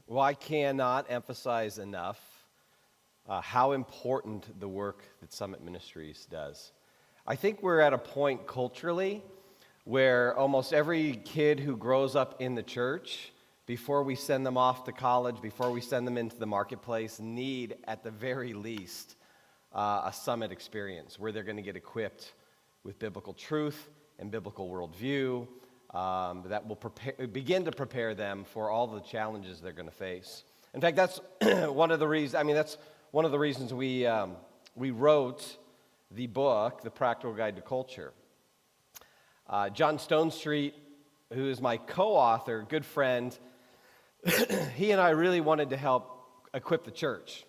Well, I cannot emphasize enough how important the work that Summit Ministries does. I think we're at a point culturally where almost every kid who grows up in the church, before we send them off to college, before we send them into the marketplace, need at the very least a Summit experience where they're going to get equipped with biblical truth and biblical worldview that will begin to prepare them for all the challenges they're going to face. In fact, that's one of the reasons. That's one of the reasons we wrote the book, The Practical Guide to Culture. John Stonestreet, who is my co-author, good friend, he and I really wanted to help equip the church,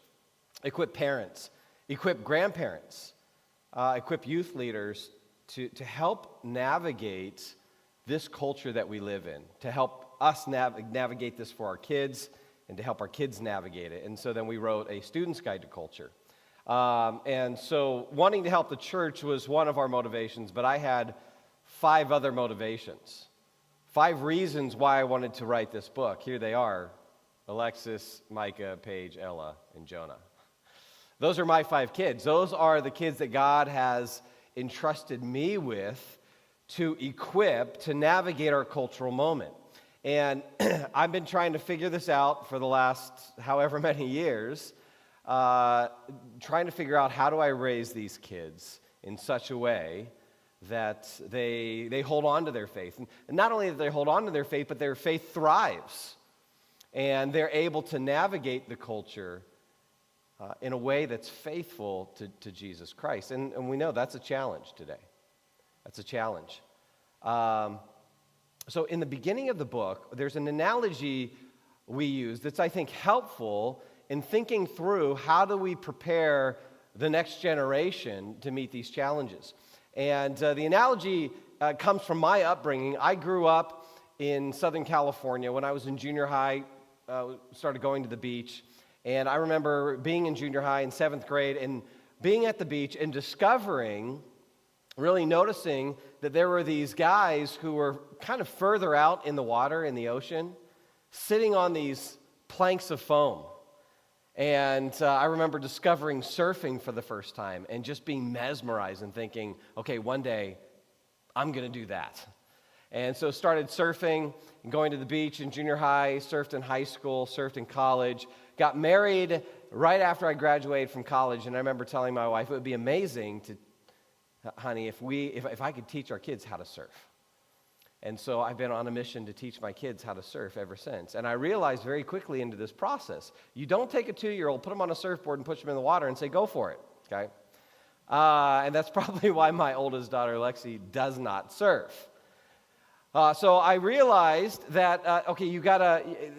equip parents, equip grandparents, equip youth leaders to help navigate this culture that we live in, to help us navigate this for our kids and to help our kids navigate it. And so then we wrote a student's guide to culture. And so wanting to help the church was one of our motivations, but I had 5 other motivations, 5 reasons why I wanted to write this book. Here they are: Alexis, Micah, Paige, Ella, and Jonah. Those are my 5 kids. Those are the kids that God has entrusted me with to equip to navigate our cultural moment. And I've been trying to figure this out for the last however many years, trying to figure out how do I raise these kids in such a way that they hold on to their faith. And not only that they hold on to their faith, but their faith thrives. And they're able to navigate the culture in a way that's faithful to Jesus Christ. And we know that's a challenge today. That's a challenge. So in the beginning of the book, there's an analogy we use that's, I think, helpful in thinking through how do we prepare the next generation to meet these challenges. And the analogy comes from my upbringing. I grew up in Southern California. When I was in junior high, started going to the beach. And I remember being in junior high in 7th grade and being at the beach and really noticing that there were these guys who were kind of further out in the water, in the ocean, sitting on these planks of foam. And I remember discovering surfing for the first time and just being mesmerized and thinking, okay, one day I'm going to do that. And so started surfing and going to the beach in junior high, surfed in high school, surfed in college, got married right after I graduated from college. And I remember telling my wife it would be amazing to, honey, if I could teach our kids how to surf. And so I've been on a mission to teach my kids how to surf ever since. And I realized very quickly into this process, you don't take a 2-year-old, put them on a surfboard and push them in the water and say, go for it, okay? And that's probably why my oldest daughter, Lexi, does not surf. So I realized that,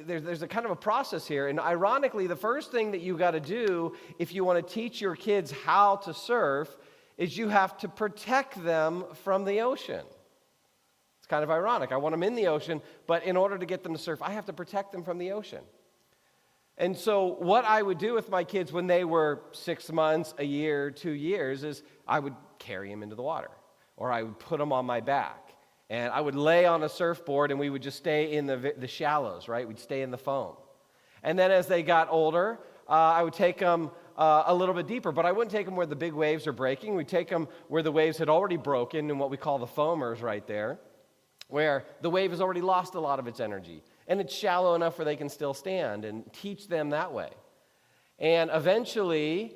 there's a kind of a process here. And ironically, the first thing that you got to do if you want to teach your kids how to surf is you have to protect them from the ocean. It's kind of ironic. I want them in the ocean, but in order to get them to surf, I have to protect them from the ocean. And so what I would do with my kids when they were 6 months, a year, 2 years, is I would carry them into the water, or I would put them on my back, and I would lay on a surfboard, and we would just stay in the shallows, right? We'd stay in the foam. And then as they got older, I would take them a little bit deeper, but I wouldn't take them where the big waves are breaking. We'd take them where the waves had already broken in what we call the foamers right there, where the wave has already lost a lot of its energy, and it's shallow enough where they can still stand, and teach them that way. And eventually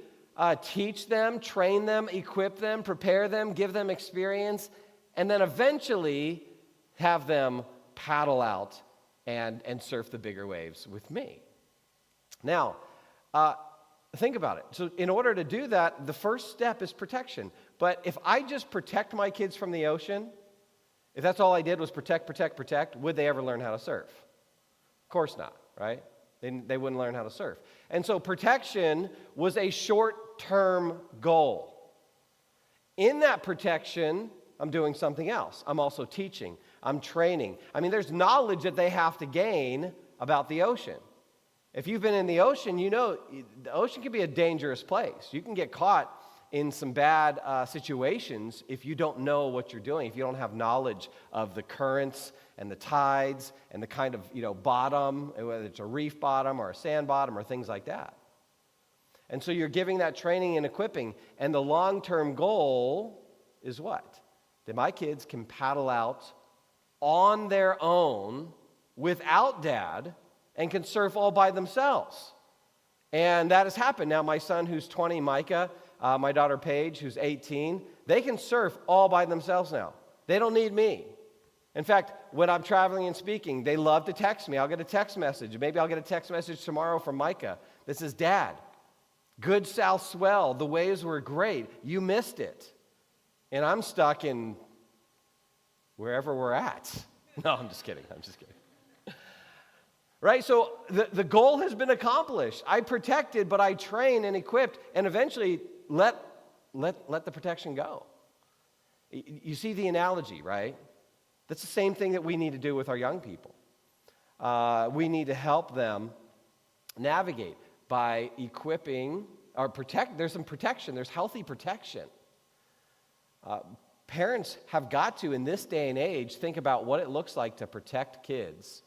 teach them, train them, equip them, prepare them, give them experience, and then eventually have them paddle out and surf the bigger waves with me. Now, think about it. So in order to do that, the first step is protection. But if I just protect my kids from the ocean, if that's all I did was protect, would they ever learn how to surf? Of course not, right? They wouldn't learn how to surf. And so protection was a short-term goal. In that protection, I'm doing something else. I'm also teaching. I'm training. There's knowledge that they have to gain about the ocean. If you've been in the ocean, you know the ocean can be a dangerous place. You can get caught in some bad situations if you don't know what you're doing, if you don't have knowledge of the currents and the tides and the kind of, bottom, whether it's a reef bottom or a sand bottom or things like that. And so you're giving that training and equipping, and the long-term goal is what? That my kids can paddle out on their own without dad and can surf all by themselves. And that has happened. Now, my son, who's 20, Micah, my daughter, Paige, who's 18, they can surf all by themselves now. They don't need me. In fact, when I'm traveling and speaking, they love to text me. I'll get a text message. Maybe I'll get a text message tomorrow from Micah that says, Dad, good south swell. The waves were great. You missed it. And I'm stuck in wherever we're at. No, I'm just kidding. Right? So the goal has been accomplished. I protected, but I trained and equipped, and eventually let the protection go. You see the analogy, right? That's the same thing that we need to do with our young people. We need to help them navigate by equipping or protect. There's some protection. There's healthy protection. Parents have got to, in this day and age, think about what it looks like to protect kids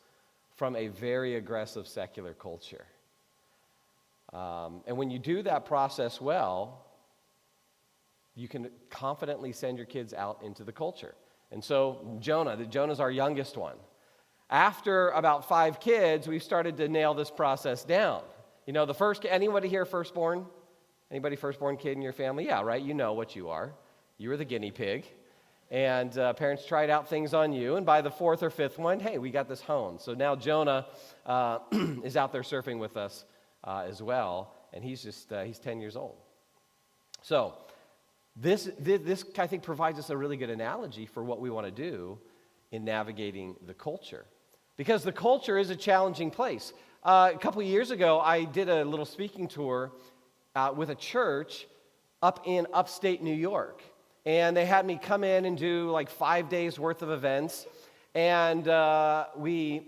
from a very aggressive secular culture. And when you do that process well, you can confidently send your kids out into the culture. And so Jonah's our youngest one. After about 5 kids, we've started to nail this process down. Anybody here firstborn? Anybody firstborn kid in your family? Yeah, right? You know what you are. You were the guinea pig. And parents tried out things on you. And by the 4th or 5th one, hey, we got this honed. So now Jonah is out there surfing with us as well. And he's 10 years old. So this I think provides us a really good analogy for what we want to do in navigating the culture. Because the culture is a challenging place. A couple of years ago, I did a little speaking tour with a church up in upstate New York. And they had me come in and do like 5 days worth of events. And we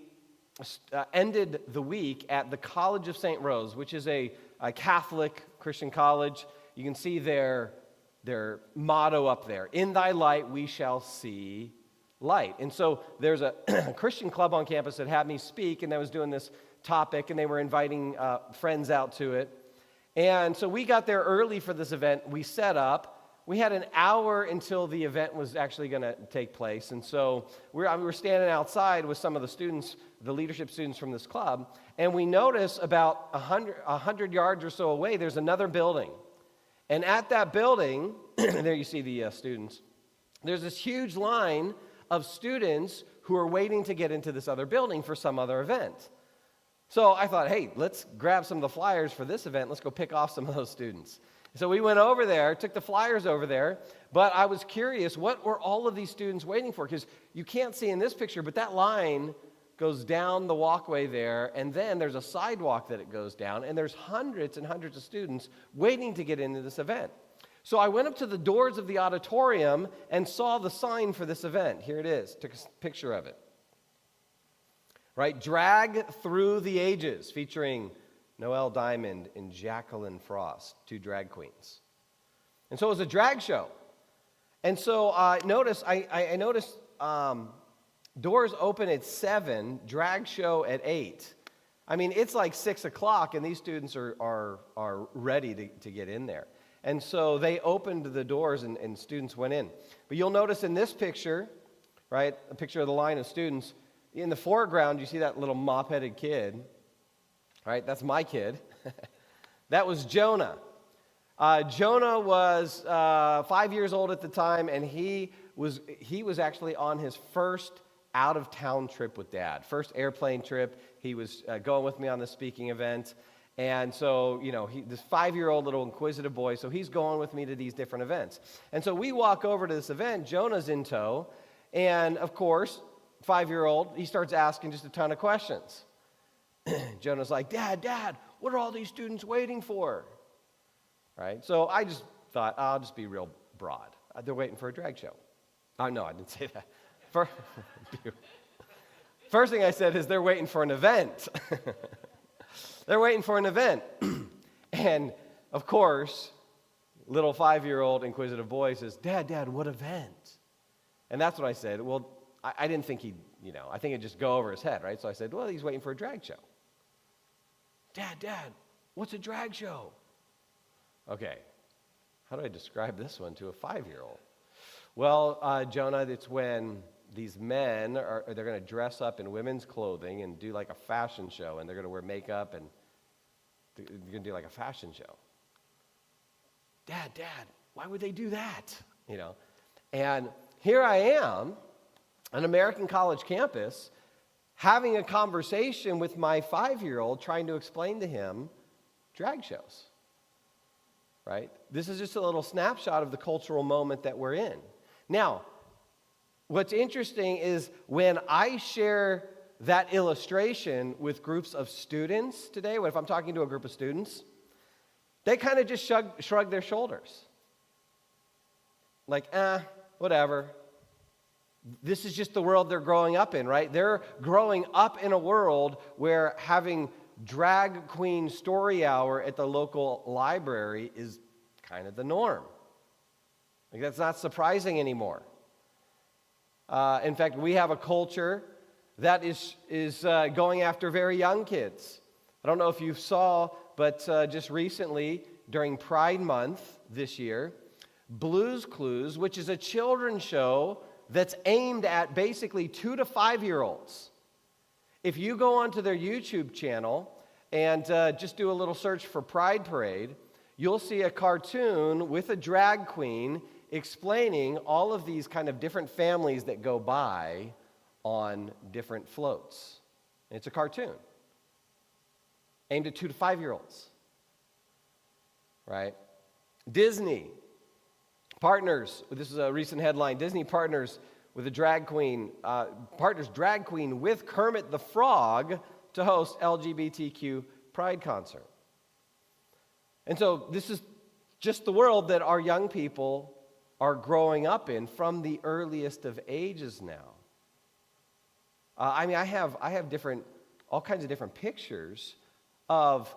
ended the week at the College of St. Rose, which is a Catholic Christian college. You can see their motto up there, "In thy light we shall see light." And so there's a Christian club on campus that had me speak, and I was doing this topic, and they were inviting friends out to it. And so we got there early for this event. We set up. We had an hour until the event was actually going to take place. And so we were standing outside with some of the students, the leadership students from this club, and we noticed about 100 yards or so away, there's another building. And at that building, there you see the students, there's this huge line of students who are waiting to get into this other building for some other event. So I thought, hey, let's grab some of the flyers for this event. Let's go pick off some of those students. So we went over there, took the flyers over there, but I was curious, what were all of these students waiting for? Because you can't see in this picture, but that line goes down the walkway there, and then there's a sidewalk that it goes down, and there's hundreds and hundreds of students waiting to get into this event. So I went up to the doors of the auditorium and saw the sign for this event. Here it is. Took a picture of it. Right? Drag Through the Ages, featuring Noelle Diamond and Jacqueline Frost, 2 drag queens. And so it was a drag show. And so I noticed doors open at 7, drag show at 8. I mean, it's like 6 o'clock, and these students are ready to get in there. And so they opened the doors, and students went in. But you'll notice in this picture, right, a picture of the line of students, in the foreground, you see that little mop-headed kid. Right, that's my kid. That was Jonah. Jonah was 5 years old at the time, and he was actually on his first out-of-town trip with Dad. First airplane trip. He was going with me on the speaking event. And so, this 5-year-old little inquisitive boy, so he's going with me to these different events. And so we walk over to this event. Jonah's in tow. And, of course, 5-year-old, he starts asking just a ton of questions. Jonah's like, Dad, what are all these students waiting for? Right? So I just thought, I'll just be real broad. They're waiting for a drag show. Oh, no, I didn't say that. First thing I said is they're waiting for an event. They're waiting for an event. And, of course, little 5-year-old inquisitive boy says, Dad, what event? And that's what I said. Well, I didn't think he'd, I think it'd just go over his head, right? So I said, well, he's waiting for a drag show. Dad, what's a drag show? Okay, how do I describe this one to a 5-year-old? Well, Jonah, it's when these men, they're going to dress up in women's clothing and do like a fashion show, and they're going to wear makeup, and they're going to do like a fashion show. Dad, why would they do that? And here I am, an American college campus, having a conversation with my 5-year-old, trying to explain to him drag shows, right? This is just a little snapshot of the cultural moment that we're in. Now, what's interesting is when I share that illustration with groups of students today, if I'm talking to a group of students, they kind of just shrug their shoulders. Like, whatever. This is just the world they're growing up in, right? They're growing up in a world where having drag queen story hour at the local library is kind of the norm. Like, that's not surprising anymore. In fact, we have a culture that is going after very young kids. I don't know if you saw, but just recently, during Pride Month this year, Blue's Clues, which is a children's show that's aimed at basically 2 to 5-year-olds. If you go onto their YouTube channel and just do a little search for Pride Parade, you'll see a cartoon with a drag queen explaining all of these kind of different families that go by on different floats. And it's a cartoon aimed at 2 to 5-year-olds, right? Disney partners, this is a recent headline, Disney partners with a drag queen, with Kermit the Frog to host LGBTQ Pride concert. And so this is just the world that our young people are growing up in from the earliest of ages now. I have all kinds of different pictures of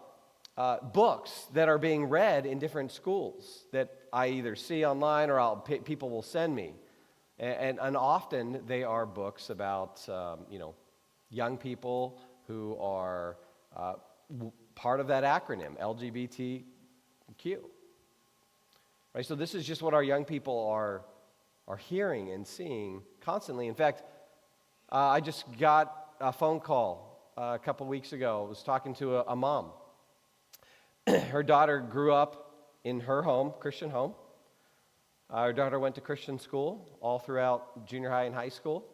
books that are being read in different schools that I either see online or people will send me. And often they are books about, young people who are part of that acronym, LGBTQ. Right? So this is just what our young people are hearing and seeing constantly. In fact, I just got a phone call a couple weeks ago. I was talking to a mom. Her daughter grew up in her home, Christian home. Her daughter went to Christian school all throughout junior high and high school.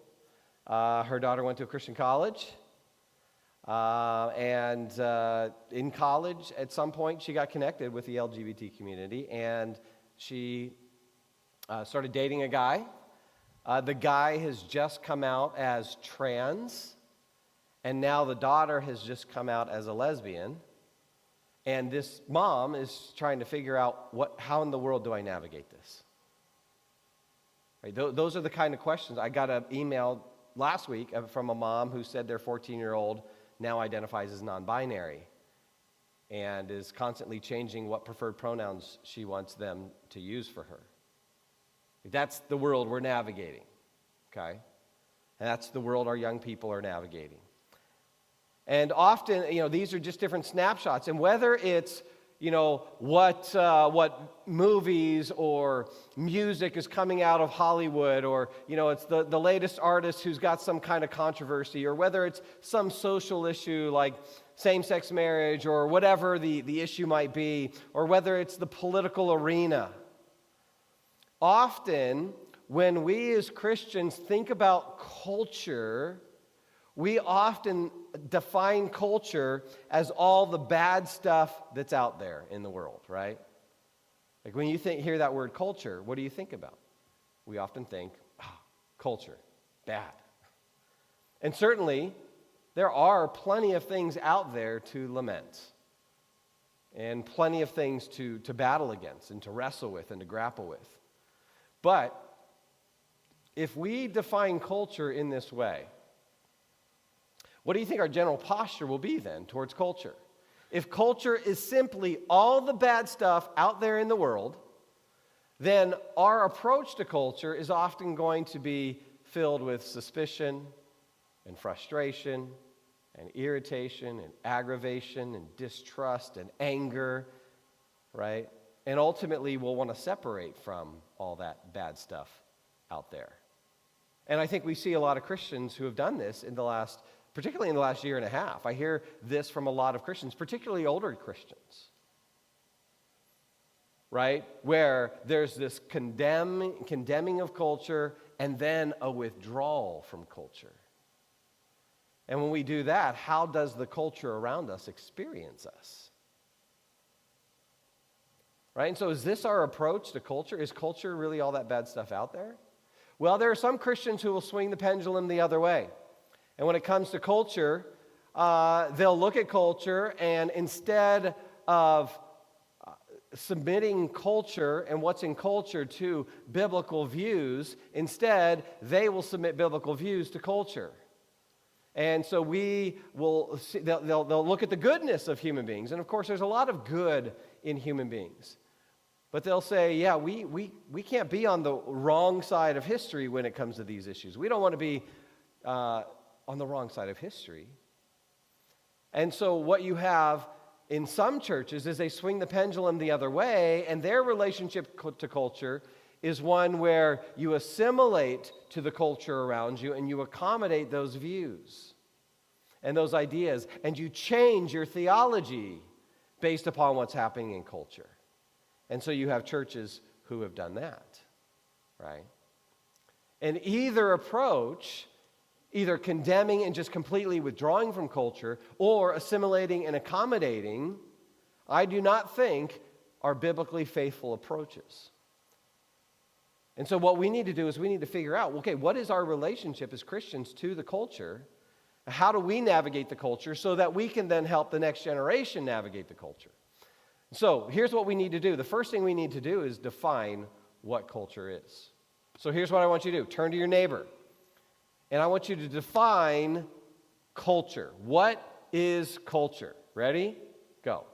Her daughter went to a Christian college. And in college, at some point, she got connected with the LGBT community, and she started dating a guy. The guy has just come out as trans, and now the daughter has just come out as a lesbian. And this mom is trying to figure out how in the world do I navigate this? Right? Those are the kind of questions. I got an email last week from a mom who said their 14-year-old now identifies as non-binary and is constantly changing what preferred pronouns she wants them to use for her. That's the world we're navigating, okay? And that's the world our young people are navigating. And often, these are just different snapshots. And whether it's, what movies or music is coming out of Hollywood, or, it's the latest artist who's got some kind of controversy, or whether it's some social issue like same-sex marriage or whatever the issue might be, or whether it's the political arena. Often, when we as Christians think about culture, we often define culture as all the bad stuff that's out there in the world, right? Like when you hear that word culture, what do you think about? We often think, culture, bad. And certainly, there are plenty of things out there to lament, and plenty of things to battle against and to wrestle with and to grapple with. But if we define culture in this way, what do you think our general posture will be then towards culture? If culture is simply all the bad stuff out there in the world, then our approach to culture is often going to be filled with suspicion and frustration and irritation and aggravation and distrust and anger, right? And ultimately, we'll want to separate from all that bad stuff out there. And I think we see a lot of Christians who have done this particularly in the last year and a half. I hear this from a lot of Christians, particularly older Christians, right? Where there's this condemning of culture and then a withdrawal from culture. And when we do that, how does the culture around us experience us? Right? And so is this our approach to culture? Is culture really all that bad stuff out there? Well, there are some Christians who will swing the pendulum the other way. And when it comes to culture, they'll look at culture, and instead of submitting culture and what's in culture to biblical views, instead they will submit biblical views to culture. And so they'll look at the goodness of human beings. And of course, there's a lot of good in human beings. But they'll say, yeah, we can't be on the wrong side of history when it comes to these issues. We don't want to be on the wrong side of history. And so what you have in some churches is they swing the pendulum the other way, and their relationship to culture is one where you assimilate to the culture around you and you accommodate those views and those ideas, and you change your theology based upon what's happening in culture. And so you have churches who have done that, right? And either approach, either condemning and just completely withdrawing from culture or assimilating and accommodating, I do not think are biblically faithful approaches. And so what we need to do is we need to figure out, okay, what is our relationship as Christians to the culture? How do we navigate the culture so that we can then help the next generation navigate the culture? So here's what we need to do. The first thing we need to do is define what culture is. So here's what I want you to do. Turn to your neighbor, and I want you to define culture. What is culture? Ready? Go.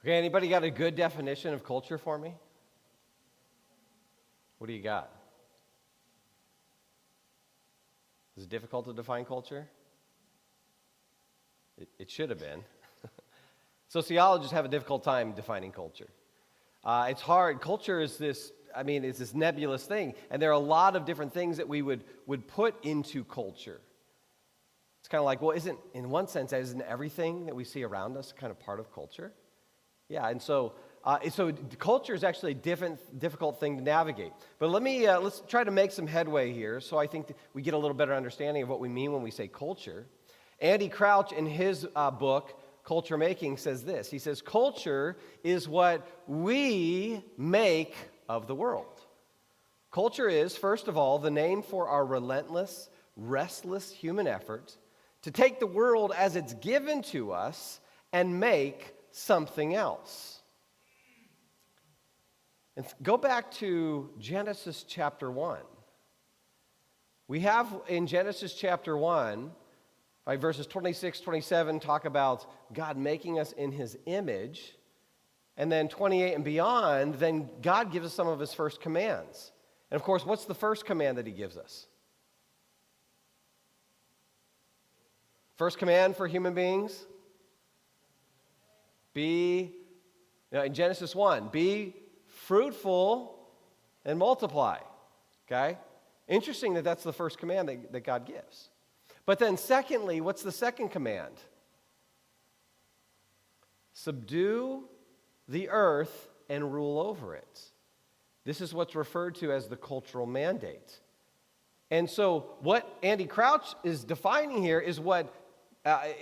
Okay, anybody got a good definition of culture for me? What do you got? Is it difficult to define culture? It should have been. Sociologists have a difficult time defining culture. It's hard. Culture is it's this nebulous thing, and there are a lot of different things that we would put into culture. It's kind of like, well, in one sense, isn't everything that we see around us kind of part of culture? Yeah, and so culture is actually a difficult thing to navigate. But let's try to make some headway here, so I think that we get a little better understanding of what we mean when we say culture. Andy Crouch, in his book, Culture Making, says this. He says, culture is what we make of the world. Culture is, first of all, the name for our relentless, restless human effort to take the world as it's given to us and make something else. And go back to Genesis chapter 1. We have in Genesis chapter 1, verses 26, 27, talk about God making us in his image. And then 28 and beyond, then God gives us some of his first commands. And of course, what's the first command that he gives us? First command for human beings? In Genesis 1, be fruitful and multiply. Okay? Interesting that that's the first command that God gives. But then secondly, what's the second command? Subdue the earth and rule over it. This is what's referred to as the cultural mandate. And so what Andy Crouch is defining here is what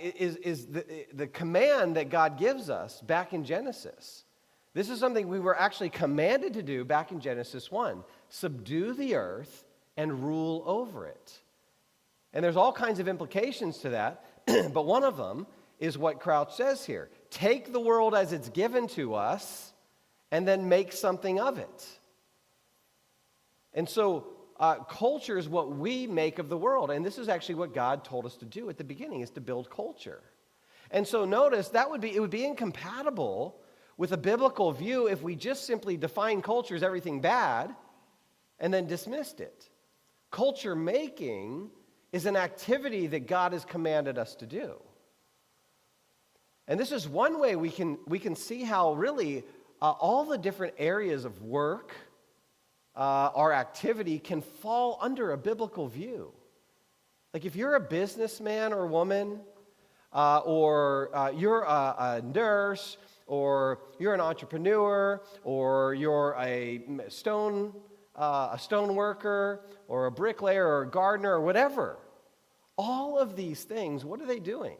is the command that God gives us back in Genesis. This is something we were actually commanded to do back in Genesis 1. Subdue the earth and rule over it. And there's all kinds of implications to that, but one of them is what Crouch says here. Take the world as it's given to us and then make something of it. And so culture is what we make of the world, and this is actually what God told us to do at the beginning, is to build culture. And so notice it would be incompatible with a biblical view if we just simply define culture as everything bad and then dismissed it. Culture making is an activity that God has commanded us to do. And this is one way we can see how really all the different areas of work, our activity, can fall under a biblical view. Like if you're a businessman or woman, or you're a nurse, or you're an entrepreneur, or you're a stone worker, or a bricklayer, or a gardener, or whatever. All of these things, what are they doing?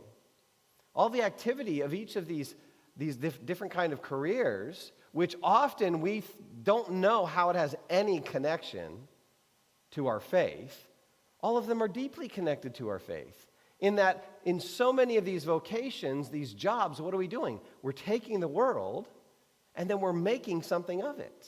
All the activity of each of these different kind of careers, which often we don't know how it has any connection to our faith, all of them are deeply connected to our faith. In that, in so many of these vocations, these jobs, what are we doing? We're taking the world, and then we're making something of it.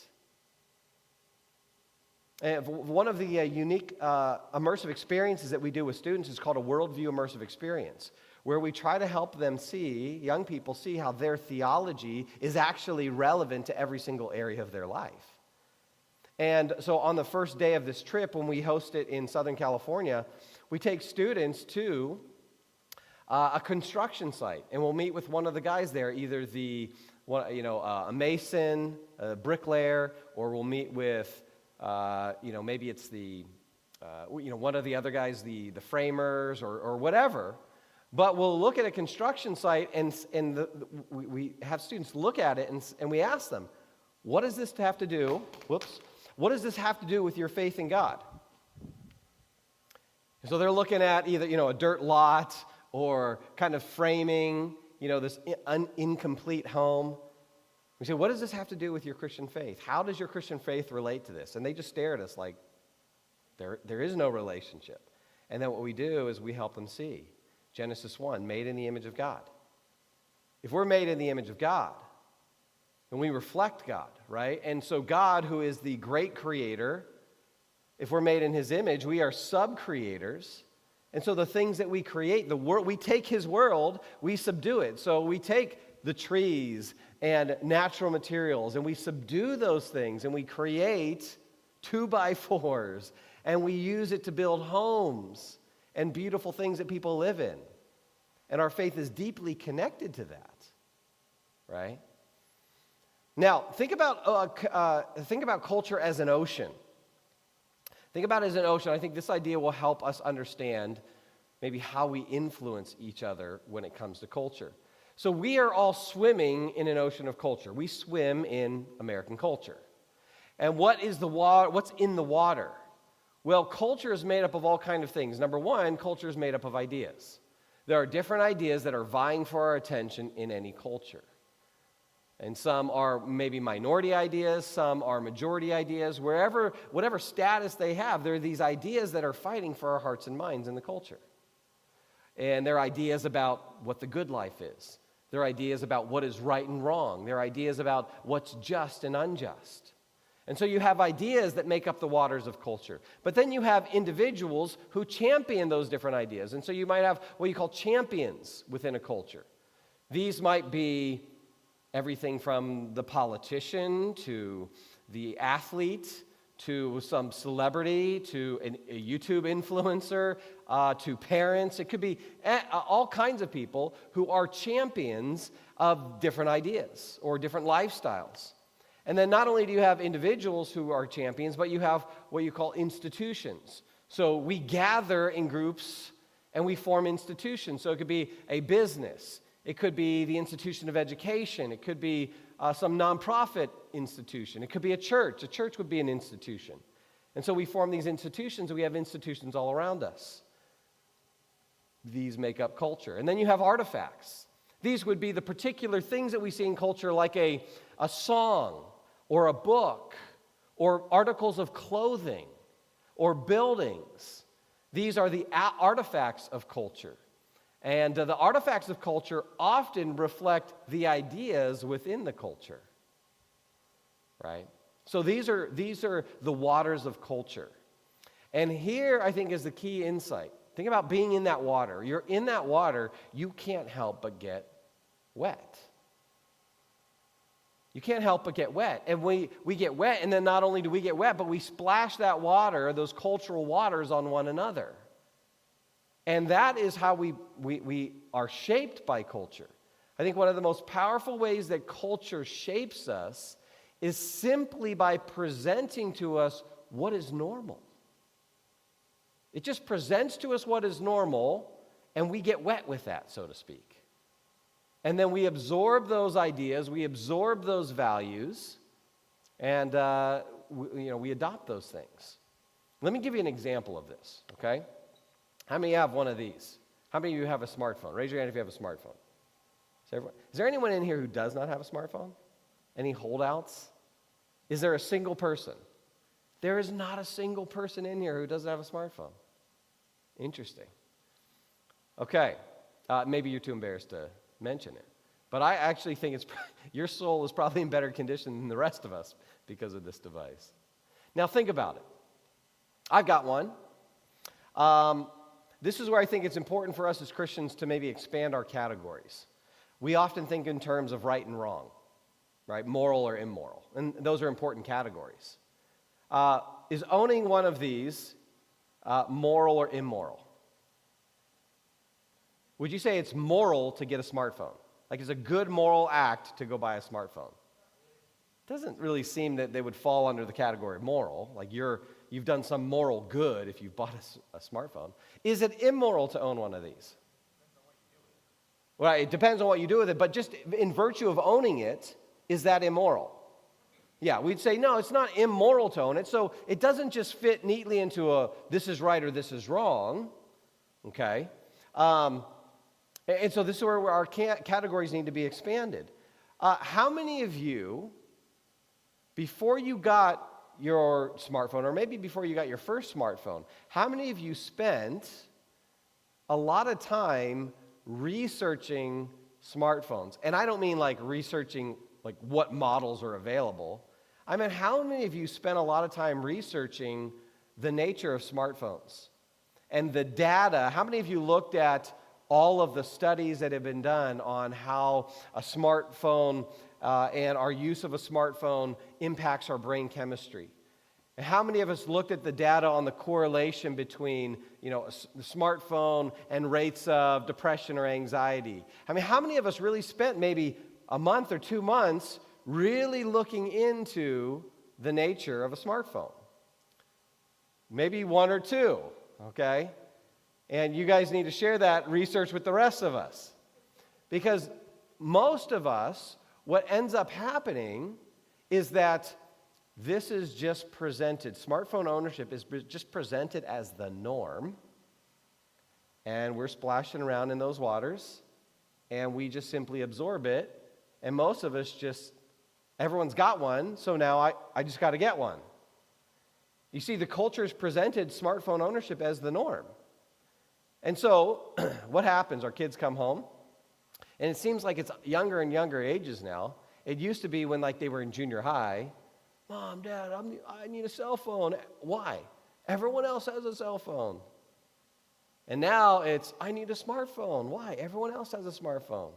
And one of the unique immersive experiences that we do with students is called a Worldview Immersive experience, where we try to help them see, young people see, how their theology is actually relevant to every single area of their life. And so on the first day of this trip, when we host it in Southern California, we take students to a construction site, and we'll meet with one of the guys there, either a mason, a bricklayer, or we'll meet with, maybe it's one of the other guys, the framers, or whatever. But we'll look at a construction site, and we have students look at it, and we ask them, what does this have to do? What does this have to do with your faith in God? So they're looking at either, a dirt lot or kind of framing, this incomplete home. We say, what does this have to do with your Christian faith? How does your Christian faith relate to this? And they just stare at us like there is no relationship. And then what we do is we help them see Genesis 1, made in the image of God. If we're made in the image of God, then we reflect God, right? And so God, who is the great creator, if we're made in his image, we are sub-creators. And so the things that we create, we take his world, we subdue it. So we take the trees and natural materials, and we subdue those things, and we create 2x4s, and we use it to build homes and beautiful things that people live in. And our faith is deeply connected to that, right? Now, think about culture as an ocean. Think about it as an ocean. I think this idea will help us understand maybe how we influence each other when it comes to culture. So we are all swimming in an ocean of culture. We swim in American culture. And what's in the water? Well, culture is made up of all kinds of things. Number one, culture is made up of ideas. There are different ideas that are vying for our attention in any culture. And some are maybe minority ideas, some are majority ideas. Whatever status they have, there are these ideas that are fighting for our hearts and minds in the culture. And they're ideas about what the good life is. They're ideas about what is right and wrong. They're ideas about what's just and unjust. And so you have ideas that make up the waters of culture. But then you have individuals who champion those different ideas. And so you might have what you call champions within a culture. These might be everything from the politician to the athlete to some celebrity to a YouTube influencer to parents. It could be all kinds of people who are champions of different ideas or different lifestyles. And then not only do you have individuals who are champions, but you have what you call institutions. So we gather in groups and we form institutions. So it could be a business. It could be the institution of education. It could be some nonprofit institution. It could be a church. A church would be an institution. And so we form these institutions, and we have institutions all around us. these make up culture. And then you have artifacts. These would be the particular things that we see in culture, like a song or a book or articles of clothing or buildings. These are the artifacts of culture. And the artifacts of culture often reflect the ideas within the culture, right? So these are the waters of culture. And here, I think, is the key insight. Think about being in that water. You're in that water, you can't help but get wet. You can't help but get wet. And we get wet, and then not only do we get wet, but we splash that water, those cultural waters, on one another. And that is how we are shaped by culture. I think one of the most powerful ways that culture shapes us is simply by presenting to us what is normal. It just presents to us what is normal, and we get wet with that, so to speak. And then we absorb those ideas, we absorb those values, and we adopt those things. Let me give you an example of this, okay? How many have one of these? How many of you have a smartphone? Raise your hand if you have a smartphone. Is there anyone in here who does not have a smartphone? Any holdouts? Is there a single person? There is not a single person in here who doesn't have a smartphone. Interesting. Okay, maybe you're too embarrassed to mention it. But I actually think your soul is probably in better condition than the rest of us because of this device. Now think about it. I've got one. This is where I think it's important for us as Christians to maybe expand our categories. We often think in terms of right and wrong, right? Moral or immoral. And those are important categories. Is owning one of these moral or immoral? Would you say it's moral to get a smartphone? Like, it's a good moral act to go buy a smartphone? It doesn't really seem that they would fall under the category of moral. Like, you've done some moral good if you've bought a smartphone. Is it immoral to own one of these? Well, it depends on what you do with it, but just in virtue of owning it, is that immoral? Yeah, we'd say, no, it's not immoral to own it. So it doesn't just fit neatly into a this is right or this is wrong, okay? And so this is where our categories need to be expanded. How many of you, before you got your smartphone, or maybe before you got your first smartphone, how many of you spent a lot of time researching smartphones? And I don't mean like researching like what models are available. I mean, how many of you spent a lot of time researching the nature of smartphones and the data? How many of you looked at all of the studies that have been done on how a smartphone and our use of a smartphone impacts our brain chemistry? And how many of us looked at the data on the correlation between, the smartphone and rates of depression or anxiety? I mean, how many of us really spent maybe a month or 2 months really looking into the nature of a smartphone? Maybe 1 or 2, okay? And you guys need to share that research with the rest of us. Because most of us, what ends up happening is that this is just presented. Smartphone ownership is just presented as the norm. And we're splashing around in those waters. And we just simply absorb it. And most of us everyone's got one, so now I just got to get one. You see, the culture's presented smartphone ownership as the norm. And so, what happens? Our kids come home, and it seems like it's younger and younger ages now. It used to be when they were in junior high. Mom, Dad, I need a cell phone. Why? Everyone else has a cell phone. And now it's, I need a smartphone. Why? Everyone else has a smartphone.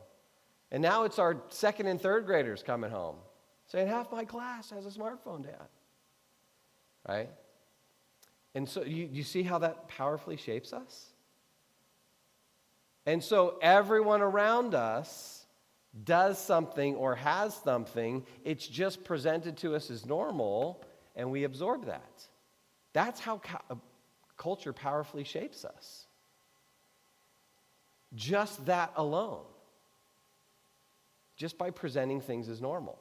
And now it's our second and third graders coming home saying, half my class has a smartphone, Dad. Right? And so you see how that powerfully shapes us? And so everyone around us does something or has something. It's just presented to us as normal, and we absorb that. That's how culture powerfully shapes us. Just that alone. Just by presenting things as normal.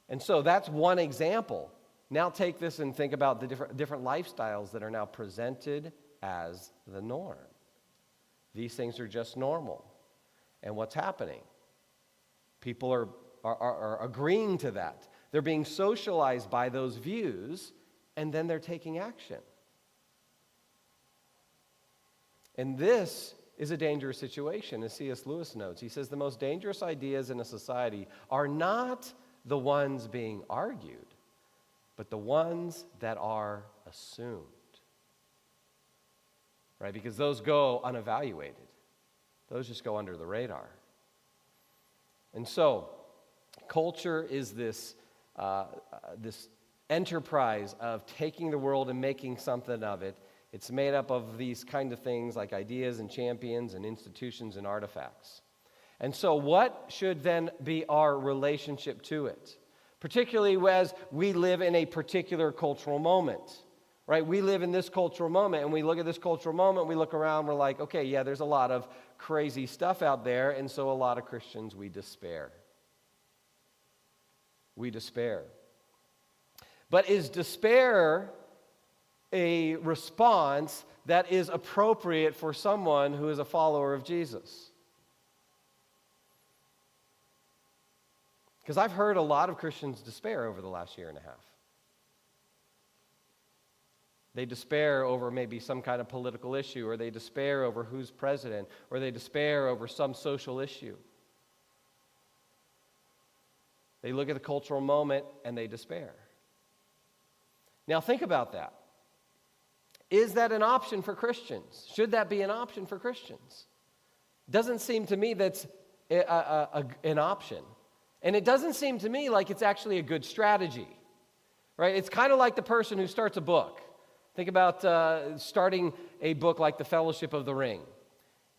And so that's one example. Now take this and think about the different lifestyles that are now presented as the norm. These things are just normal. And what's happening? People are agreeing to that. They're being socialized by those views, and then they're taking action. And this is a dangerous situation, as C.S. Lewis notes. He says the most dangerous ideas in a society are not the ones being argued, but the ones that are assumed. Right? Because those go unevaluated. Those just go under the radar. And so, culture is this enterprise of taking the world and making something of it. It's made up of these kind of things like ideas and champions and institutions and artifacts. And so what should then be our relationship to it? Particularly as we live in a particular cultural moment, right? We live in this cultural moment, and we look at this cultural moment, we look around, we're like, okay, yeah, there's a lot of crazy stuff out there, and so a lot of Christians, we despair. We despair. But is despair a response that is appropriate for someone who is a follower of Jesus? Because I've heard a lot of Christians despair over the last year and a half. They despair over maybe some kind of political issue, or they despair over who's president, or they despair over some social issue. They look at the cultural moment and they despair. Now think about that. Is that an option for Christians? Should that be an option for Christians? Doesn't seem to me that's an option. And it doesn't seem to me like it's actually a good strategy, right? It's kind of like the person who starts a book. Think about starting a book like The Fellowship of the Ring.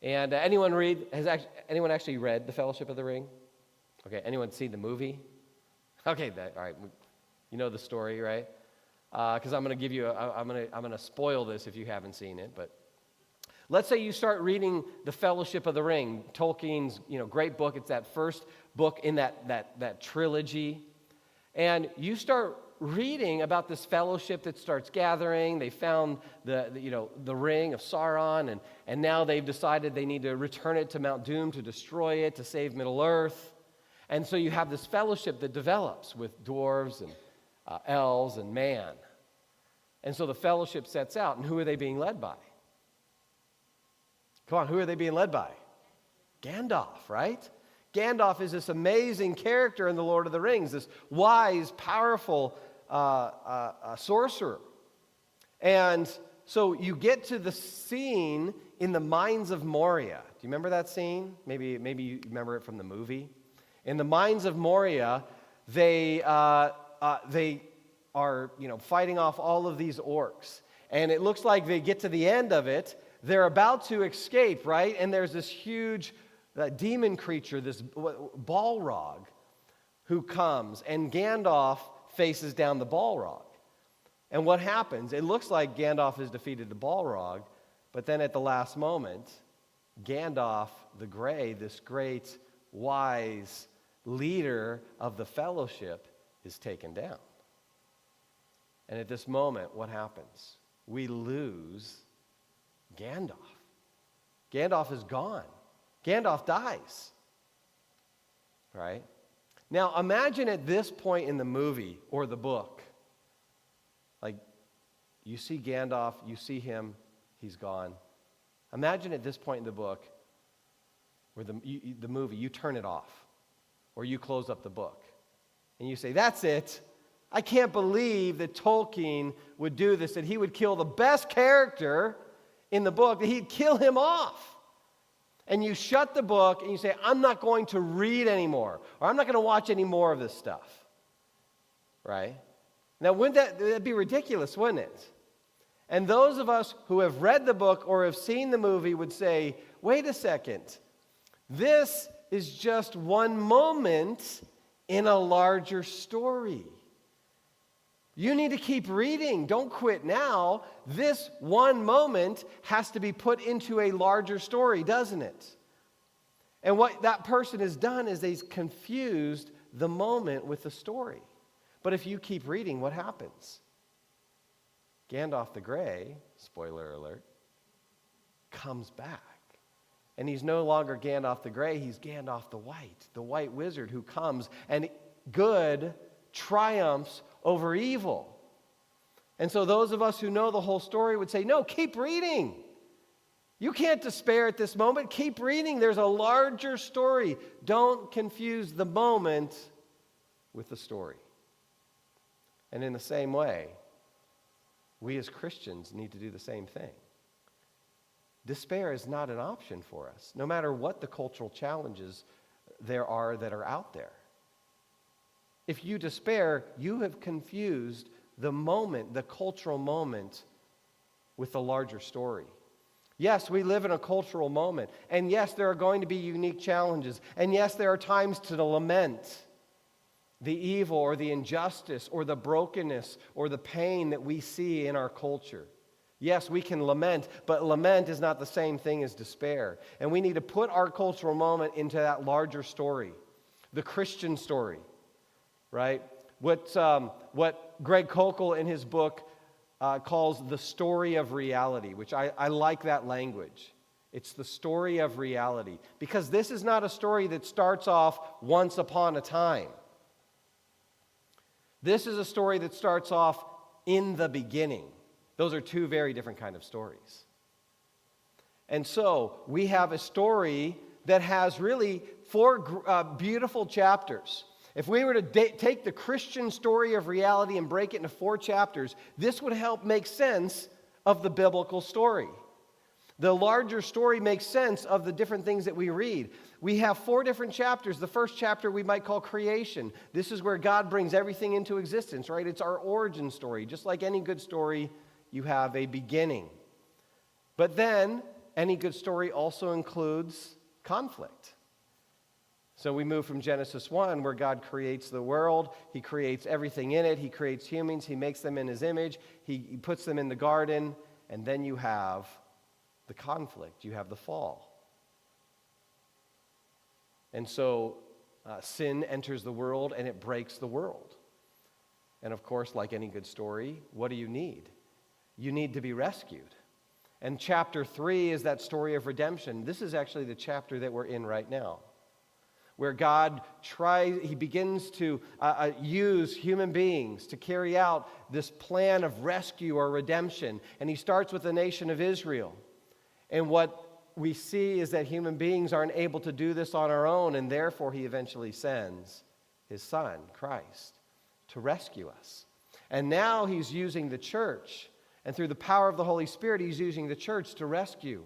And anyone actually read The Fellowship of the Ring? Okay, anyone seen the movie? Okay, all right, you know the story, right? Because I'm going to give you, I'm going to spoil this if you haven't seen it. But let's say you start reading The Fellowship of the Ring, Tolkien's great book. It's that first book in that trilogy, and you start reading about this fellowship that starts gathering. They found the ring of Sauron, and now they've decided they need to return it to Mount Doom to destroy it, to save Middle-earth. And so you have this fellowship that develops with dwarves and elves and man. And so the fellowship sets out, and who are they being led by? Come on, who are they being led by? Gandalf, right? Gandalf is this amazing character in The Lord of the Rings, this wise, powerful sorcerer. And so you get to the scene in the Mines of Moria. Do you remember that scene? Maybe you remember it from the movie. In the Mines of Moria, they are fighting off all of these orcs. And it looks like they get to the end of it. They're about to escape, right? And there's this huge demon creature, this Balrog, who comes. And Gandalf faces down the Balrog. And what happens? It looks like Gandalf has defeated the Balrog. But then at the last moment, Gandalf the Grey, this great, wise leader of the fellowship, is taken down. And at this moment, what happens? We lose Gandalf. Gandalf is gone. Gandalf dies. Right? Now, imagine at this point in the movie or the book, like, you see Gandalf, you see him, he's gone. Imagine at this point in the book, or the movie, you turn it off, or you close up the book, and you say, that's it. I can't believe that Tolkien would do this, that he would kill the best character in the book, that he'd kill him off. And you shut the book and you say, I'm not going to read anymore, or I'm not going to watch any more of this stuff. Right? Now, wouldn't that'd be ridiculous, wouldn't it? And those of us who have read the book or have seen the movie would say, wait a second, this is just one moment in a larger story. You need to keep reading. Don't quit now. This one moment has to be put into a larger story, doesn't it? And what that person has done is they've confused the moment with the story. But if you keep reading, what happens? Gandalf the Grey, spoiler alert, comes back. And he's no longer Gandalf the Gray, he's Gandalf the white wizard who comes and good triumphs over evil. And so those of us who know the whole story would say, no, keep reading. You can't despair at this moment. Keep reading. There's a larger story. Don't confuse the moment with the story. And in the same way, we as Christians need to do the same thing. Despair is not an option for us, no matter what the cultural challenges there are that are out there. If you despair, you have confused the moment, the cultural moment, with the larger story. Yes, we live in a cultural moment, and yes, there are going to be unique challenges, and yes, there are times to lament the evil or the injustice or the brokenness or the pain that we see in our culture. Yes, we can lament, but lament is not the same thing as despair. And we need to put our cultural moment into that larger story, the Christian story, right? What Greg Koukl in his book calls the story of reality, which I like that language. It's the story of reality, because this is not a story that starts off once upon a time. This is a story that starts off in the beginning. Those are two very different kind of stories. And so we have a story that has really four beautiful chapters. If we were to take the Christian story of reality and break it into 4 chapters, this would help make sense of the biblical story. The larger story makes sense of the different things that we read. We have 4 different chapters. The first chapter we might call creation. This is where God brings everything into existence, right? It's our origin story. Just like any good story, you have a beginning. But then, any good story also includes conflict. So we move from Genesis 1, where God creates the world. He creates everything in it. He creates humans. He makes them in his image. He puts them in the garden. And then you have the conflict. You have the fall. And so sin enters the world, and it breaks the world. And of course, like any good story, what do you need? You need to be rescued. And chapter 3 is that story of redemption. This is actually the chapter that we're in right now, where God he begins to use human beings to carry out this plan of rescue or redemption. And he starts with the nation of Israel. And what we see is that human beings aren't able to do this on our own, and therefore he eventually sends his son, Christ, to rescue us. And now he's using the church, and through the power of the Holy Spirit, he's using the church to rescue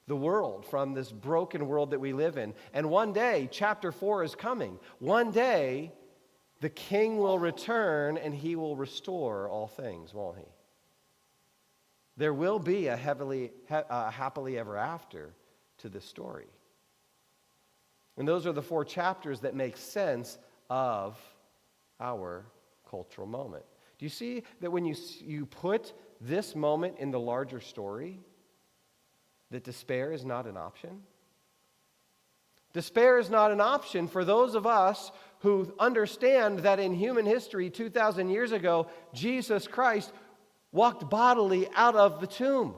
the world from this broken world that we live in. And one day, chapter 4 is coming. One day, the king will return and he will restore all things, won't he? There will be a happily ever after to this story. And those are the 4 chapters that make sense of our cultural moment. Do you see that when you put this moment in the larger story, that despair is not an option? Despair is not an option for those of us who understand that in human history 2,000 years ago, Jesus Christ walked bodily out of the tomb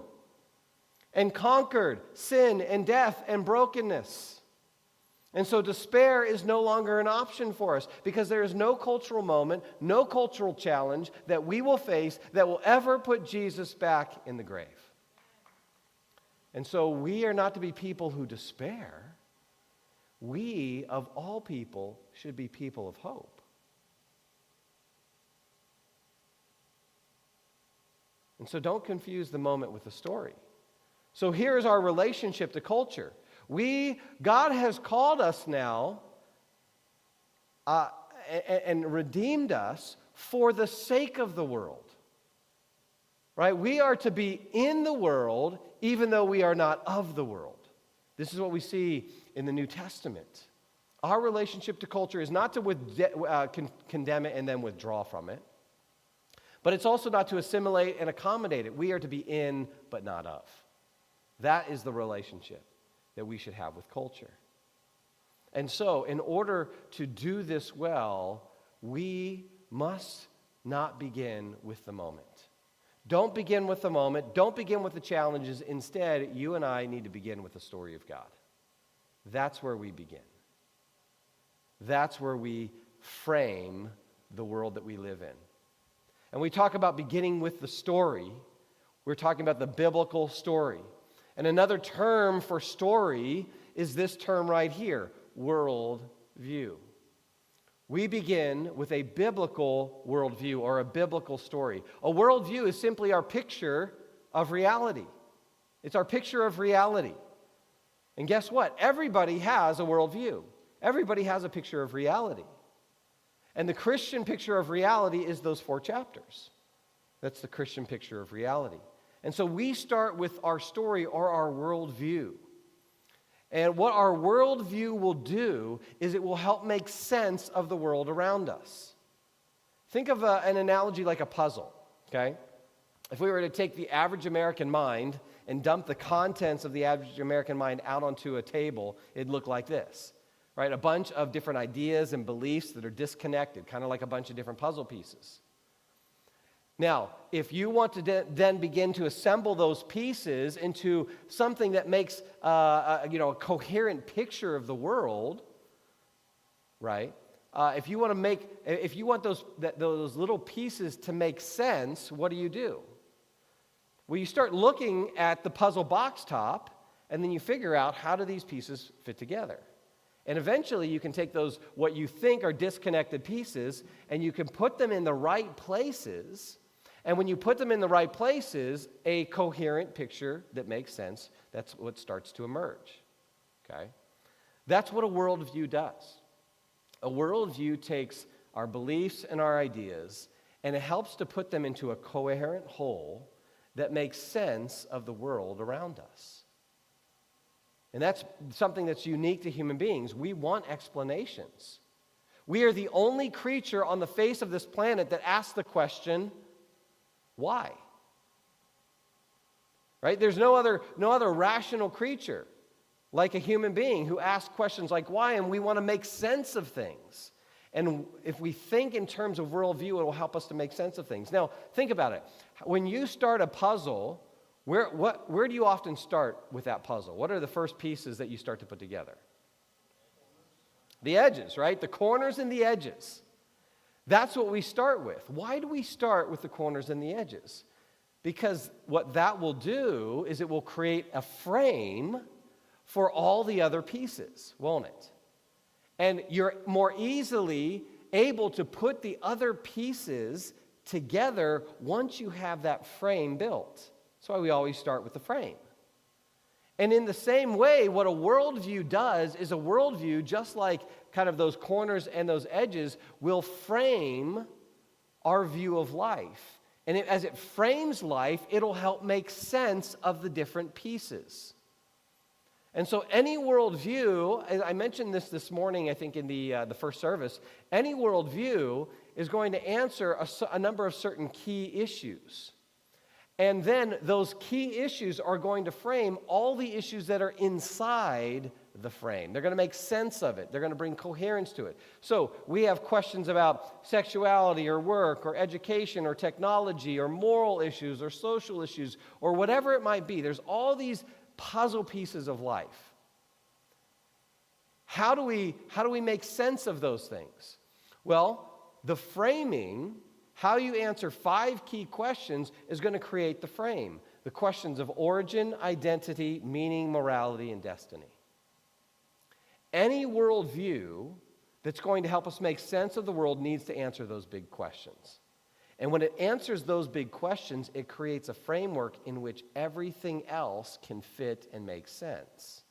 and conquered sin and death and brokenness. And so despair is no longer an option for us, because there is no cultural moment, no cultural challenge that we will face that will ever put Jesus back in the grave. And so we are not to be people who despair. We, of all people, should be people of hope. And so don't confuse the moment with the story. So here is our relationship to culture. God has called us now and redeemed us for the sake of the world. Right? We are to be in the world even though we are not of the world. This is what we see in the New Testament. Our relationship to culture is not to condemn it and then withdraw from it. But it's also not to assimilate and accommodate it. We are to be in, but not of. That is the relationship that we should have with culture. And so, in order to do this well, we must not begin with the moment. Don't begin with the moment. Don't begin with the challenges. Instead, you and I need to begin with the story of God. That's where we begin. That's where we frame the world that we live in. And we talk about beginning with the story. We're talking about the biblical story. And another term for story is this term right here, worldview. We begin with a biblical worldview or a biblical story. A worldview is simply our picture of reality. It's our picture of reality. And guess what? Everybody has a worldview. Everybody has a picture of reality. And the Christian picture of reality is those 4 chapters. That's the Christian picture of reality. And so we start with our story or our worldview. And what our worldview will do is it will help make sense of the world around us. Think of an analogy like a puzzle, okay? If we were to take the average American mind and dump the contents of the average American mind out onto a table, it'd look like this, right? A bunch of different ideas and beliefs that are disconnected, kind of like a bunch of different puzzle pieces. Now, if you want to then begin to assemble those pieces into something that makes a coherent picture of the world, right? If you want those little pieces to make sense, what do? Well, you start looking at the puzzle box top, and then you figure out how do these pieces fit together. And eventually you can take those, what you think are disconnected pieces, and you can put them in the right places. And when you put them in the right places, a coherent picture that makes sense, that's what starts to emerge. Okay? That's what a worldview does. A worldview takes our beliefs and our ideas, and it helps to put them into a coherent whole that makes sense of the world around us. And that's something that's unique to human beings. We want explanations. We are the only creature on the face of this planet that asks the question, why? Right? There's no other rational creature like a human being who asks questions like why, and we want to make sense of things. And if we think in terms of worldview, it will help us to make sense of things. Now, think about it. When you start a puzzle, where do you often start with that puzzle? What are the first pieces that you start to put together? The edges, right? The corners and the edges. That's what we start with. Why do we start with the corners and the edges? Because what that will do is it will create a frame for all the other pieces, won't it? And you're more easily able to put the other pieces together once you have that frame built. That's why we always start with the frame. And in the same way, what a worldview does is a worldview, just like kind of those corners and those edges, will frame our view of life. And as it frames life, it'll help make sense of the different pieces. And so any worldview, and I mentioned this morning, I think in the first service, any worldview is going to answer a number of certain key issues. And then those key issues are going to frame all the issues that are inside the frame. They're going to make sense of it. They're going to bring coherence to it. So we have questions about sexuality or work or education or technology or moral issues or social issues or whatever it might be. There's all these puzzle pieces of life. How do we make sense of those things? Well, the framing, how you answer 5 key questions, is going to create the frame. The questions of origin, identity, meaning, morality, and destiny. Any worldview that's going to help us make sense of the world needs to answer those big questions. And when it answers those big questions, it creates a framework in which everything else can fit and make sense.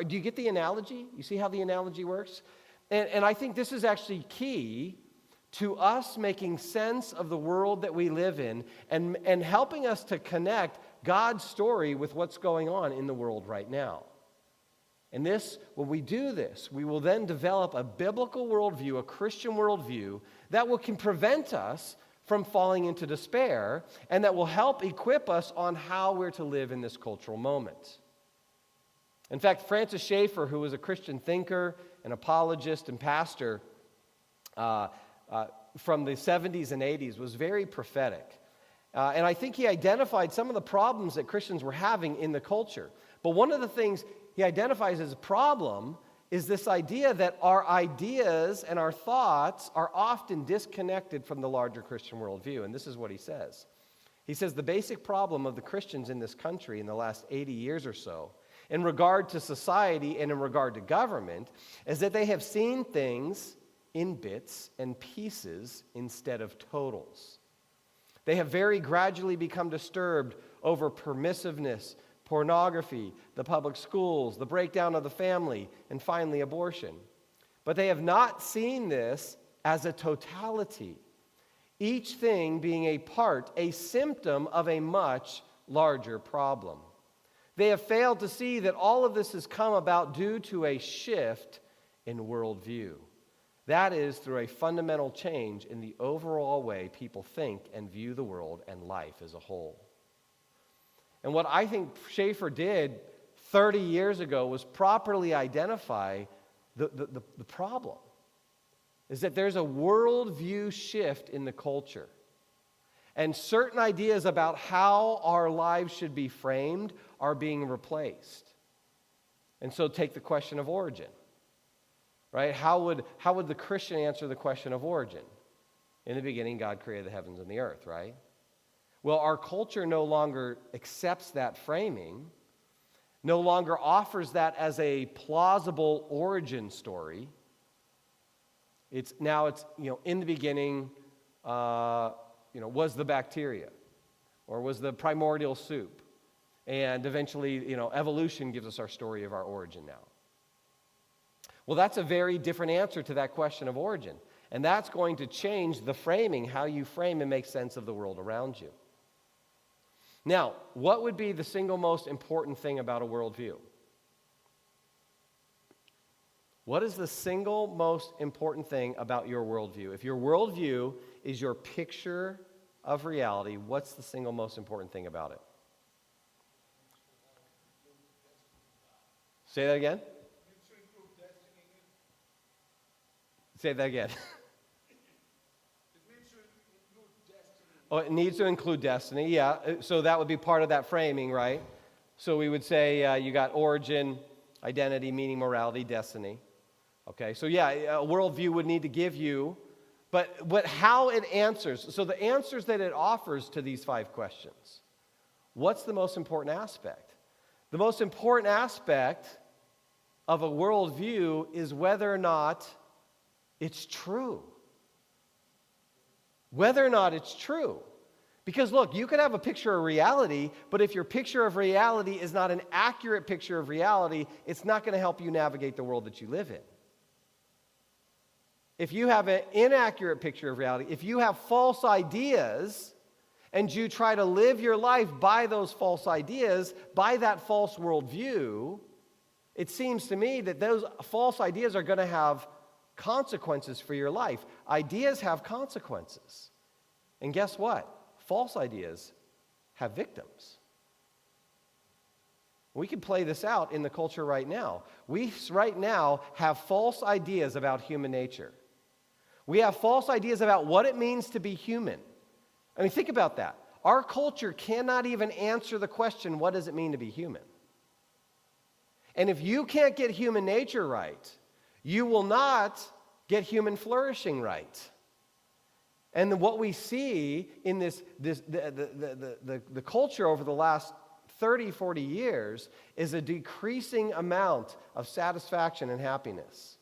Do you get the analogy? You see how the analogy works? And I think this is actually key to us making sense of the world that we live in and helping us to connect God's story with what's going on in the world right now. And when we do this, we will then develop a biblical worldview, a Christian worldview, that can prevent us from falling into despair, and that will help equip us on how we're to live in this cultural moment. In fact, Francis Schaeffer, who was a Christian thinker, an apologist, and pastor from the 70s and 80s, was very prophetic. And I think he identified some of the problems that Christians were having in the culture. But one of the things he identifies as a problem is this idea that our ideas and our thoughts are often disconnected from the larger Christian worldview. And this is what he says. He says the basic problem of the Christians in this country in the last 80 years or so, in regard to society and in regard to government, is that they have seen things in bits and pieces instead of totals. They have very gradually become disturbed over permissiveness, pornography, the public schools, the breakdown of the family, and finally abortion. But they have not seen this as a totality, each thing being a part, a symptom of a much larger problem. They have failed to see that all of this has come about due to a shift in worldview. That is through a fundamental change in the overall way people think and view the world and life as a whole. And what I think Schaeffer did 30 years ago was properly identify the problem. Is that there's a worldview shift in the culture. And certain ideas about how our lives should be framed are being replaced. And so take the question of origin. Right? How would the Christian answer the question of origin? In the beginning, God created the heavens and the earth, right? Well, our culture no longer accepts that framing, no longer offers that as a plausible origin story. It's in the beginning, was the bacteria, or was the primordial soup, and eventually, evolution gives us our story of our origin now. Well, that's a very different answer to that question of origin. And that's going to change the framing, how you frame and make sense of the world around you. Now, what would be the single most important thing about a worldview? What is the single most important thing about your worldview? If your worldview is your picture of reality, what's the single most important thing about it? Say that again. Say that again. Oh, it needs to include destiny, yeah. So that would be part of that framing, right? So we would say you got origin, identity, meaning, morality, destiny. Okay, so yeah, a worldview would need to give you, but how it answers, so the answers that it offers to these 5 questions. What's the most important aspect? The most important aspect of a worldview is whether or not it's true. Whether or not it's true. Because look, you could have a picture of reality, but if your picture of reality is not an accurate picture of reality, it's not going to help you navigate the world that you live in. If you have an inaccurate picture of reality, if you have false ideas, and you try to live your life by those false ideas, by that false worldview, it seems to me that those false ideas are going to have consequences for your life. Ideas have consequences. And guess what? False ideas have victims. We can play this out in the culture right now. We right now have false ideas about human nature. We have false ideas about what it means to be human. I mean, think about that. Our culture cannot even answer the question, what does it mean to be human? And if you can't get human nature right, you will not get human flourishing right. And what we see in the culture over the last 30, 40 years is a decreasing amount of satisfaction and happiness.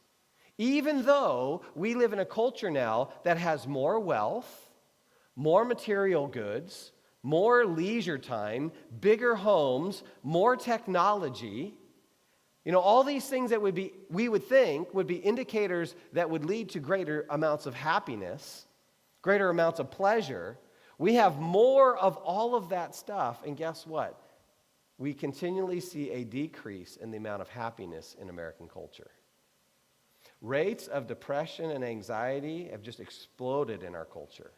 Even though we live in a culture now that has more wealth, more material goods, more leisure time, bigger homes, more technology. All these things that we would think would be indicators that would lead to greater amounts of happiness, greater amounts of pleasure. We have more of all of that stuff, and guess what? We continually see a decrease in the amount of happiness in American culture. Rates of depression and anxiety have just exploded in our culture.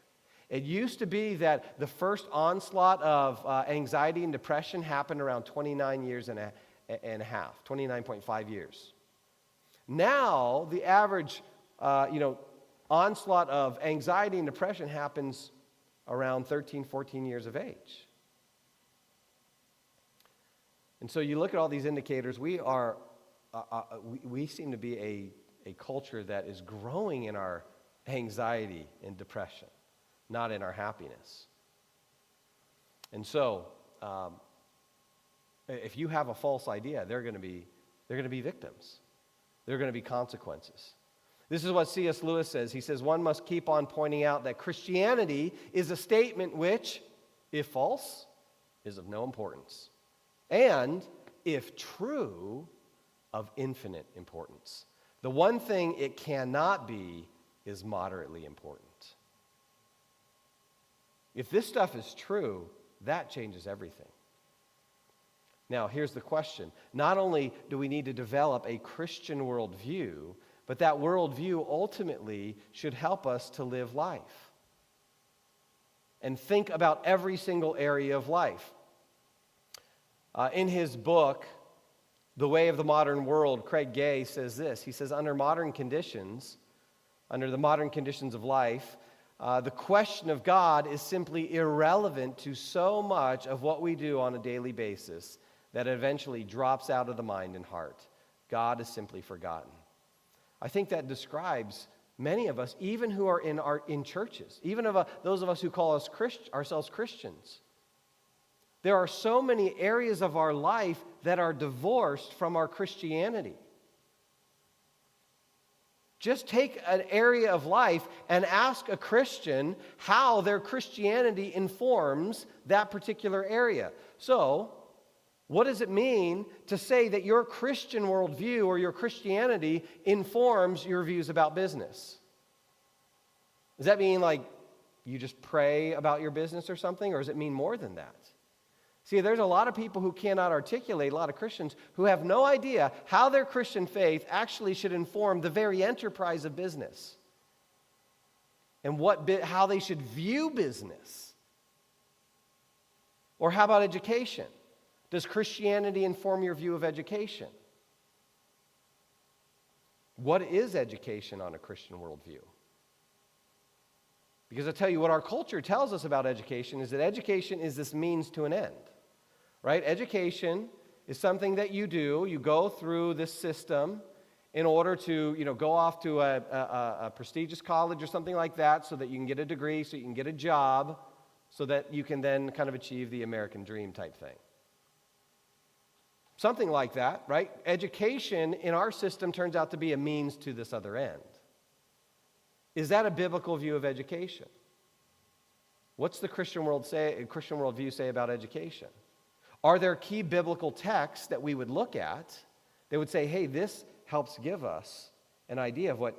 It used to be that the first onslaught of anxiety and depression happened around 29 years and a half, 29.5 years. Now, the average, onslaught of anxiety and depression happens around 13, 14 years of age. And so you look at all these indicators, we seem to be a culture that is growing in our anxiety and depression, not in our happiness. And so, if you have a false idea, they're going to be victims. There are going to be consequences. This is what C.S. Lewis says. He says, one must keep on pointing out that Christianity is a statement which, if false, is of no importance, and, if true, of infinite importance. The one thing it cannot be is moderately important. If this stuff is true, that changes everything. Now, here's the question. Not only do we need to develop a Christian worldview, but that worldview ultimately should help us to live life and think about every single area of life. In his book, The Way of the Modern World, Craig Gay says this. He says, under the modern conditions of life, the question of God is simply irrelevant to so much of what we do on a daily basis that it eventually drops out of the mind and heart. God is simply forgotten. I think that describes many of us, even who are in churches, even those of us who call ourselves Christians. There are so many areas of our life that are divorced from our Christianity. Just take an area of life and ask a Christian how their Christianity informs that particular area. So, what does it mean to say that your Christian worldview or your Christianity informs your views about business? Does that mean like you just pray about your business or something, or does it mean more than that? See, there's a lot of people who cannot articulate, a lot of Christians who have no idea how their Christian faith actually should inform the very enterprise of business and how they should view business. Or how about education? Does Christianity inform your view of education? What is education on a Christian worldview? Because I tell you what our culture tells us about education is that education is this means to an end. Right? Education is something that you do. You go through this system in order to, go off to a prestigious college or something like that so that you can get a degree, so you can get a job, so that you can then kind of achieve the American dream type thing. Something like that, right? Education in our system turns out to be a means to this other end. Is that a biblical view of education? What's the Christian worldview say about education? Are there key biblical texts that we would look at that would say, hey, this helps give us an idea of what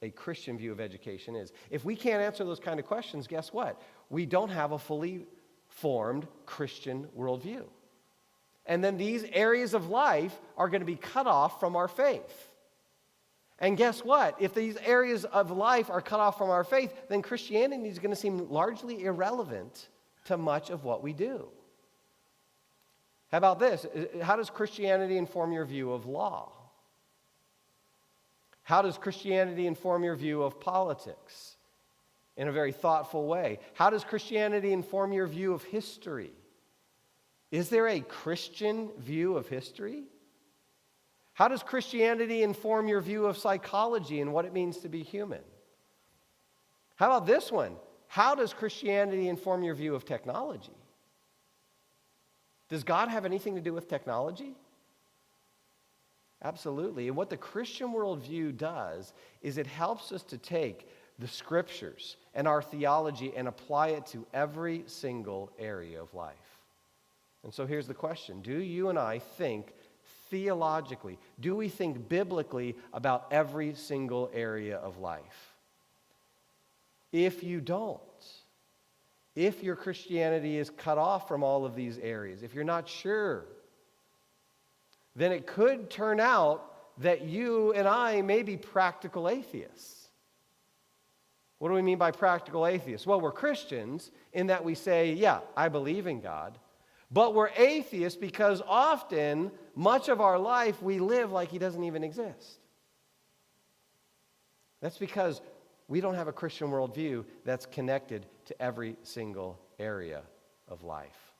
a Christian view of education is? If we can't answer those kind of questions, guess what? We don't have a fully formed Christian worldview. And then these areas of life are going to be cut off from our faith. And guess what? If these areas of life are cut off from our faith, then Christianity is going to seem largely irrelevant to much of what we do. How about this? How does Christianity inform your view of law? How does Christianity inform your view of politics in a very thoughtful way? How does Christianity inform your view of history? Is there a Christian view of history? How does Christianity inform your view of psychology and what it means to be human? How about this one? How does Christianity inform your view of technology? Does God have anything to do with technology? Absolutely. And what the Christian worldview does is it helps us to take the scriptures and our theology and apply it to every single area of life. And so here's the question. Do you and I think theologically? Do we think biblically about every single area of life? If you don't, if your Christianity is cut off from all of these areas, if you're not sure, then it could turn out that you and I may be practical atheists. What do we mean by practical atheists? Well, we're Christians in that we say, yeah, I believe in God, but we're atheists because often, much of our life, we live like He doesn't even exist. That's because we don't have a Christian worldview that's connected to every single area of life.